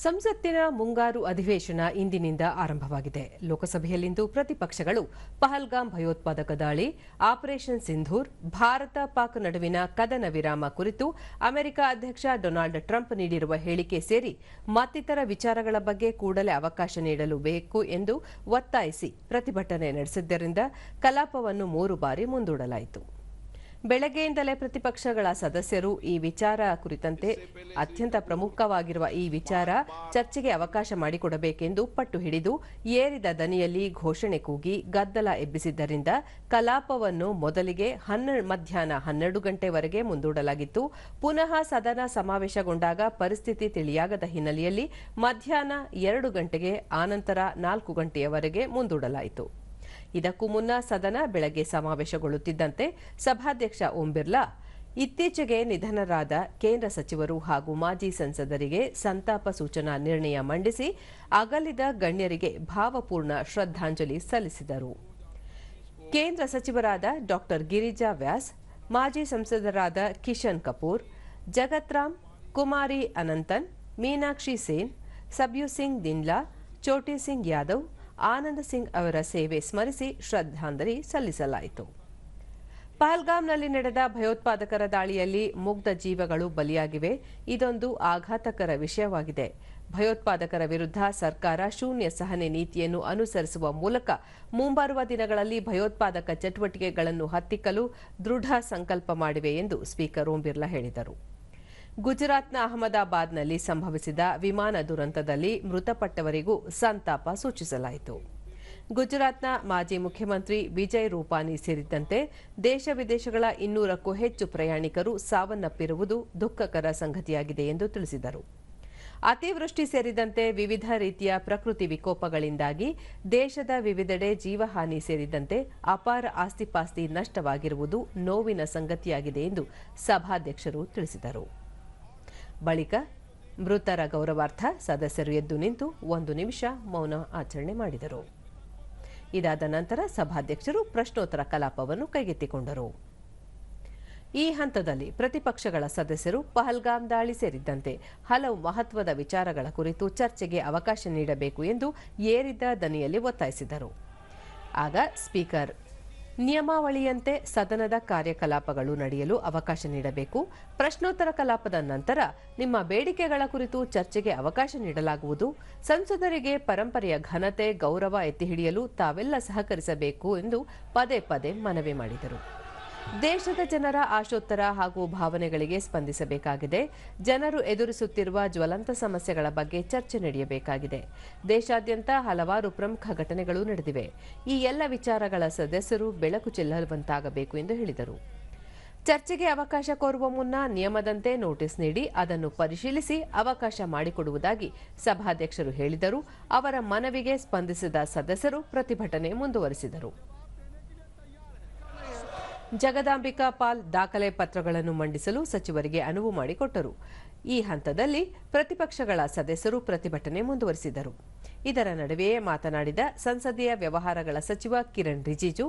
ಸಂಸತ್ತಿನ ಮುಂಗಾರು ಅಧಿವೇಶನ ಇಂದಿನಿಂದ ಆರಂಭವಾಗಿದೆ. ಲೋಕಸಭೆಯಲ್ಲಿಂದು ಪ್ರತಿಪಕ್ಷಗಳು ಪಹಲ್ಗಾಮ್ ಭಯೋತ್ಪಾದಕ ದಾಳಿ, ಆಪರೇಷನ್ ಸಿಂಧೂರ್, ಭಾರತ ಪಾಕ್ ನಡುವಿನ ಕದನ ವಿರಾಮ ಕುರಿತು ಅಮೆರಿಕ ಅಧ್ಯಕ್ಷ ಡೊನಾಲ್ಡ್ ಟ್ರಂಪ್ ನೀಡಿರುವ ಹೇಳಿಕೆ ಸೇರಿ ಮತ್ತಿತರ ವಿಚಾರಗಳ ಬಗ್ಗೆ ಕೂಡಲೇ ಅವಕಾಶ ನೀಡಲು ಬೇಕು ಎಂದು ಒತ್ತಾಯಿಸಿ ಪ್ರತಿಭಟನೆ ನಡೆಸಿದ್ದರಿಂದ ಕಲಾಪವನ್ನು 3 ಬಾರಿ ಮುಂದೂಡಲಾಯಿತು. ಬೆಳಗ್ಗೆಯಿಂದಲೇ ಪ್ರತಿಪಕ್ಷಗಳ ಸದಸ್ಯರು ಈ ವಿಚಾರ ಕುರಿತಂತೆ ಅತ್ಯಂತ ಪ್ರಮುಖವಾಗಿರುವ ಈ ವಿಚಾರ ಚರ್ಚೆಗೆ ಅವಕಾಶ ಮಾಡಿಕೊಡಬೇಕೆಂದು ಪಟ್ಟು ಹಿಡಿದು ಏರಿದ ದನಿಯಲ್ಲಿ ಘೋಷಣೆ ಕೂಗಿ ಗದ್ದಲ ಎಬ್ಬಿಸಿದ್ದರಿಂದ ಕಲಾಪವನ್ನು ಮೊದಲಿಗೆ ಮಧ್ಯಾಹ್ನ 12 ಗಂಟೆವರೆಗೆ ಮುಂದೂಡಲಾಗಿತ್ತು. ಪುನಃ ಸದನ ಸಮಾವೇಶಗೊಂಡಾಗ ಪರಿಸ್ಥಿತಿ ತಿಳಿಯಾಗದ ಹಿನ್ನೆಲೆಯಲ್ಲಿ ಮಧ್ಯಾಹ್ನ 2 ಗಂಟೆಗೆ ಆನಂತರ 4 ಗಂಟೆಯವರೆಗೆ ಮುಂದೂಡಲಾಯಿತು. ಇದಕ್ಕೂ ಮುನ್ನ ಸದನ ಬೆಳಗ್ಗೆ ಸಮಾವೇಶಗೊಳ್ಳುತ್ತಿದ್ದಂತೆ ಸಭಾಧ್ಯಕ್ಷ ಓಂ ಬಿರ್ಲಾ ಇತ್ತೀಚೆಗೆ ನಿಧನರಾದ ಕೇಂದ್ರ ಸಚಿವರು ಹಾಗೂ ಮಾಜಿ ಸಂಸದರಿಗೆ ಸಂತಾಪ ಸೂಚನಾ ನಿರ್ಣಯ ಮಂಡಿಸಿ ಅಗಲಿದ ಗಣ್ಯರಿಗೆ ಭಾವಪೂರ್ಣ ಶ್ರದ್ಧಾಂಜಲಿ ಸಲ್ಲಿಸಿದರು. ಕೇಂದ್ರ ಸಚಿವರಾದ ಡಾ ಗಿರಿಜಾ ವ್ಯಾಸ್, ಮಾಜಿ ಸಂಸದರಾದ ಕಿಶನ್ ಕಪೂರ್, ಜಗತ್ರಾಮ್, ಕುಮಾರಿ ಅನಂತನ್, ಮೀನಾಕ್ಷಿ ಸೇನ್, ಸಬ್ಯೂ ಸಿಂಗ್ ದಿನ್ಲಾ, ಚೋಟಿ ಸಿಂಗ್ ಯಾದವ್, ಆನಂದ್ ಸಿಂಗ್ ಅವರ ಸೇವೆ ಸ್ಮರಿಸಿ ಶ್ರದ್ಧಾಂಜಲಿ ಸಲ್ಲಿಸಲಾಯಿತು. ಪಹಲ್ಗಾಮ್ನಲ್ಲಿ ನಡೆದ ಭಯೋತ್ಪಾದಕರ ದಾಳಿಯಲ್ಲಿ ಮುಗ್ಧ ಜೀವಗಳು ಬಲಿಯಾಗಿವೆ. ಇದೊಂದು ಆಘಾತಕರ ವಿಷಯವಾಗಿದೆ. ಭಯೋತ್ಪಾದಕರ ವಿರುದ್ಧ ಸರ್ಕಾರ ಶೂನ್ಯ ಸಹನೆ ನೀತಿಯನ್ನು ಅನುಸರಿಸುವ ಮೂಲಕ ಮುಂಬರುವ ದಿನಗಳಲ್ಲಿ ಭಯೋತ್ಪಾದಕ ಚಟುವಟಿಕೆಗಳನ್ನು ಹತ್ತಿಕ್ಕಲು ದೃಢ ಸಂಕಲ್ಪ ಮಾಡಿವೆ ಎಂದು ಸ್ಪೀಕರ್ ಓಂ ಬಿರ್ಲಾ ಹೇಳಿದರು. ಗುಜರಾತ್ನ ಅಹಮದಾಬಾದ್ನಲ್ಲಿ ಸಂಭವಿಸಿದ ವಿಮಾನ ದುರಂತದಲ್ಲಿ ಮೃತಪಟ್ಟವರಿಗೂ ಸಂತಾಪ ಸೂಚಿಸಲಾಯಿತು. ಗುಜರಾತ್ನ ಮಾಜಿ ಮುಖ್ಯಮಂತ್ರಿ ವಿಜಯ್ ರೂಪಾನಿ ಸೇರಿದಂತೆ ದೇಶ ವಿದೇಶಗಳ 200ಕ್ಕೂ ಹೆಚ್ಚು ಪ್ರಯಾಣಿಕರು ಸಾವನ್ನಪ್ಪಿರುವುದು ದುಃಖಕರ ಸಂಗತಿಯಾಗಿದೆ ಎಂದು ತಿಳಿಸಿದರು. ಅತಿವೃಷ್ಟಿ ಸೇರಿದಂತೆ ವಿವಿಧ ರೀತಿಯ ಪ್ರಕೃತಿ ವಿಕೋಪಗಳಿಂದಾಗಿ ದೇಶದ ವಿವಿಧೆಡೆ ಜೀವಹಾನಿ ಸೇರಿದಂತೆ ಅಪಾರ ಆಸ್ತಿಪಾಸ್ತಿ ನಷ್ಟವಾಗಿರುವುದು ನೋವಿನ ಸಂಗತಿಯಾಗಿದೆ ಎಂದು ಸಭಾಧ್ಯಕ್ಷರು ತಿಳಿಸಿದರು. ಬಳಿಕ ಮೃತರ ಗೌರವಾರ್ಥ ಸದಸ್ಯರು ಎದ್ದು ನಿಂತು 1 ನಿಮಿಷ ಮೌನ ಆಚರಣೆ ಮಾಡಿದರು. ಇದಾದ ನಂತರ ಸಭಾಧ್ಯಕ್ಷರು ಪ್ರಶ್ನೋತ್ತರ ಕಲಾಪವನ್ನು ಕೈಗೆತ್ತಿಕೊಂಡರು. ಈ ಹಂತದಲ್ಲಿ ಪ್ರತಿಪಕ್ಷಗಳ ಸದಸ್ಯರು ಪಹಲ್ಗಾಮ್ ದಾಳಿ ಸೇರಿದಂತೆ ಹಲವು ಮಹತ್ವದ ವಿಚಾರಗಳ ಕುರಿತು ಚರ್ಚೆಗೆ ಅವಕಾಶ ನೀಡಬೇಕು ಎಂದು ಏರಿದ ದನಿಯಲ್ಲಿ ಒತ್ತಾಯಿಸಿದರು. ಆಗ ಸ್ಪೀಕರ್ ನಿಯಮಾವಳಿಯಂತೆ ಸದನದ ಕಾರ್ಯಕಲಾಪಗಳು ನಡೆಯಲು ಅವಕಾಶ ನೀಡಬೇಕು. ಪ್ರಶ್ನೋತ್ತರ ಕಲಾಪದ ನಂತರ ನಿಮ್ಮ ಬೇಡಿಕೆಗಳ ಕುರಿತು ಚರ್ಚೆಗೆ ಅವಕಾಶ ನೀಡಲಾಗುವುದು. ಸಂಸದರಿಗೆ ಪರಂಪರೆಯ ಘನತೆ, ಗೌರವ ಎತ್ತಿ ಹಿಡಿಯಲು ತಾವೆಲ್ಲ ಸಹಕರಿಸಬೇಕು ಎಂದು ಪದೇ ಪದೇ ಮನವಿ ಮಾಡಿದರು. ದೇಶದ ಜನರ ಆಶೋತ್ತರ ಹಾಗೂ ಭಾವನೆಗಳಿಗೆ ಸ್ಪಂದಿಸಬೇಕಾಗಿದೆ. ಜನರು ಎದುರಿಸುತ್ತಿರುವ ಜ್ವಲಂತ ಸಮಸ್ಯೆಗಳ ಬಗ್ಗೆ ಚರ್ಚೆ ನಡೆಯಬೇಕಾಗಿದೆ. ದೇಶಾದ್ಯಂತ ಹಲವಾರು ಪ್ರಮುಖ ಘಟನೆಗಳು ನಡೆದಿವೆ. ಈ ಎಲ್ಲ ವಿಚಾರಗಳ ಸದಸ್ಯರು ಬೆಳಕು ಚೆಲ್ಲುವಂತಾಗಬೇಕು ಎಂದು ಹೇಳಿದರು. ಚರ್ಚೆಗೆ ಅವಕಾಶ ಕೋರುವ ಮುನ್ನ ನಿಯಮದಂತೆ ನೋಟಿಸ್ ನೀಡಿ ಅದನ್ನು ಪರಿಶೀಲಿಸಿ ಅವಕಾಶ ಮಾಡಿಕೊಡುವುದಾಗಿ ಸಭಾಧ್ಯಕ್ಷರು ಹೇಳಿದರು. ಅವರ ಮನವಿಗೆ ಸ್ಪಂದಿಸಿದ ಸದಸ್ಯರು ಪ್ರತಿಭಟನೆ ಮುಂದುವರೆಸಿದರು. ಜಗದಾಂಬಿಕಾ ಪಾಲ್ ದಾಖಲೆ ಪತ್ರಗಳನ್ನು ಮಂಡಿಸಲು ಸಚಿವರಿಗೆ ಅನುವು ಮಾಡಿಕೊಟ್ಟರು. ಈ ಹಂತದಲ್ಲಿ ಪ್ರತಿಪಕ್ಷಗಳ ಸದಸ್ಯರು ಪ್ರತಿಭಟನೆ ಮುಂದುವರೆಸಿದರು. ಇದರ ನಡುವೆಯೇ ಮಾತನಾಡಿದ ಸಂಸದೀಯ ವ್ಯವಹಾರಗಳ ಸಚಿವ ಕಿರಣ್ ರಿಜಿಜು,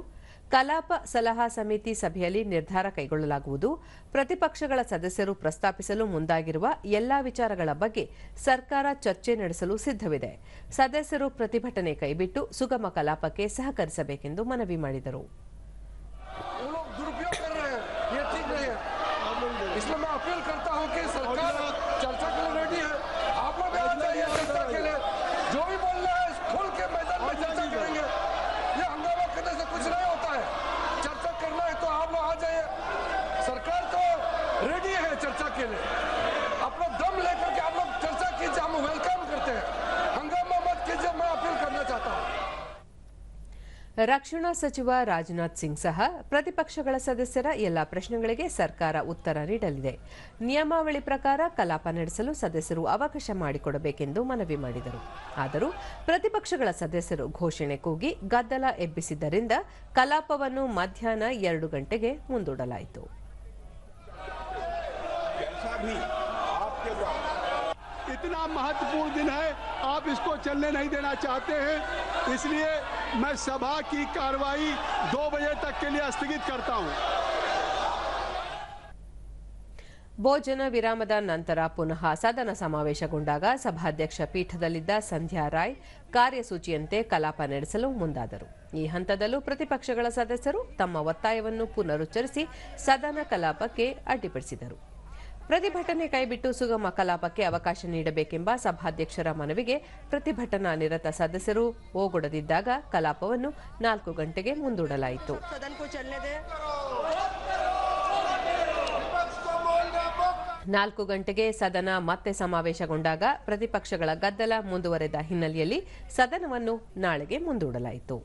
ಕಲಾಪ ಸಲಹಾ ಸಮಿತಿ ಸಭೆಯಲ್ಲಿ ನಿರ್ಧಾರ ಕೈಗೊಳ್ಳಲಾಗುವುದು. ಪ್ರತಿಪಕ್ಷಗಳ ಸದಸ್ಯರು ಪ್ರಸ್ತಾಪಿಸಲು ಮುಂದಾಗಿರುವ ಎಲ್ಲಾ ವಿಚಾರಗಳ ಬಗ್ಗೆ ಸರ್ಕಾರ ಚರ್ಚೆ ನಡೆಸಲು ಸಿದ್ಧವಿದೆ. ಸದಸ್ಯರು ಪ್ರತಿಭಟನೆ ಕೈಬಿಟ್ಟು ಸುಗಮ ಕಲಾಪಕ್ಕೆ ಸಹಕರಿಸಬೇಕೆಂದು ಮನವಿ ಮಾಡಿದರು. इसलिए मैं अपील करता हूं कि सरकार चर्चा के लिए रेडी है. आप लोग आ जाइए चर्चा के लिए. जो भी बोलना है खुल के मैदान में चर्चा करेंगे. ये हंगामा करने से कुछ नहीं होता है. चर्चा करना है तो आप लोग आ जाइए. सरकार तो रेडी है चर्चा के लिए. अपना दम लेकर के आप लोग चर्चा कीजिए. हम वेलकम करते हैं. हंगामा मत कीजिए. मैं अपील करना चाहता हूं. ರಕ್ಷಣಾ ಸಚಿವ ರಾಜನಾಥ್ ಸಿಂಗ್ ಸಹ ಪ್ರತಿಪಕ್ಷಗಳ ಸದಸ್ಯರ ಎಲ್ಲಾ ಪ್ರಶ್ನೆಗಳಿಗೆ ಸರ್ಕಾರ ಉತ್ತರ ನೀಡಲಿದೆ. ನಿಯಮಾವಳಿ ಪ್ರಕಾರ ಕಲಾಪ ನಡೆಸಲು ಸದಸ್ಯರು ಅವಕಾಶ ಮಾಡಿಕೊಡಬೇಕೆಂದು ಮನವಿ ಮಾಡಿದರು. ಆದರೂ ಪ್ರತಿಪಕ್ಷಗಳ ಸದಸ್ಯರು ಘೋಷಣೆ ಕೂಗಿ ಗದ್ದಲ ಎಬ್ಬಿಸಿದ್ದರಿಂದ ಕಲಾಪವನ್ನು ಮಧ್ಯಾಹ್ನ 2 ಗಂಟೆಗೆ ಮುಂದೂಡಲಾಯಿತು. इतना महत्वपूर्ण दिन है, आप इसको चलने नहीं देना चाहते हैं, इसलिए मैं सभा की कार्रवाई 2 बजे तक के लिए स्थगित करता हूं. ಭೋಜನ ವಿರಾಮದ ನಂತರ ಪುನಃ ಸದನ ಸಮಾವೇಶಗೊಂಡಾಗ ಸಭಾಧ್ಯಕ್ಷ ಪೀಠದಲ್ಲಿದ್ದ ಸಂಧ್ಯಾ ರಾಯ್ ಕಾರ್ಯಸೂಚಿಯಂತೆ ಕಲಾಪ ನಡೆಸಲು ಮುಂದಾದರು. ಈ ಹಂತದಲ್ಲೂ ಪ್ರತಿಪಕ್ಷಗಳ ಸದಸ್ಯರು ತಮ್ಮ ಒತ್ತಾಯವನ್ನು ಪುನರುಚ್ಚರಿಸಿ ಸದನ ಕಲಾಪಕ್ಕೆ ಅಡ್ಡಿಪಡಿಸಿದರು. ಪ್ರತಿಭಟನೆ ಕೈಬಿಟ್ಟು ಸುಗಮ ಕಲಾಪಕ್ಕೆ ಅವಕಾಶ ನೀಡಬೇಕೆಂಬ ಸಭಾಧ್ಯಕ್ಷರ ಮನವಿಗೆ ಪ್ರತಿಭಟನಾ ನಿರತ ಸದಸ್ಯರು ಓಗೊಡದಿದ್ದಾಗ ಕಲಾಪವನ್ನು 4 ಗಂಟೆಗೆ ಮುಂದೂಡಲಾಯಿತು. 4 ಗಂಟೆಗೆ ಸದನ ಮತ್ತೆ ಸಮಾವೇಶಗೊಂಡಾಗ ಪ್ರತಿಪಕ್ಷಗಳ ಗದ್ದಲ ಮುಂದುವರೆದ ಹಿನ್ನೆಲೆಯಲ್ಲಿ ಸದನವನ್ನು ನಾಳೆಗೆ ಮುಂದೂಡಲಾಯಿತು.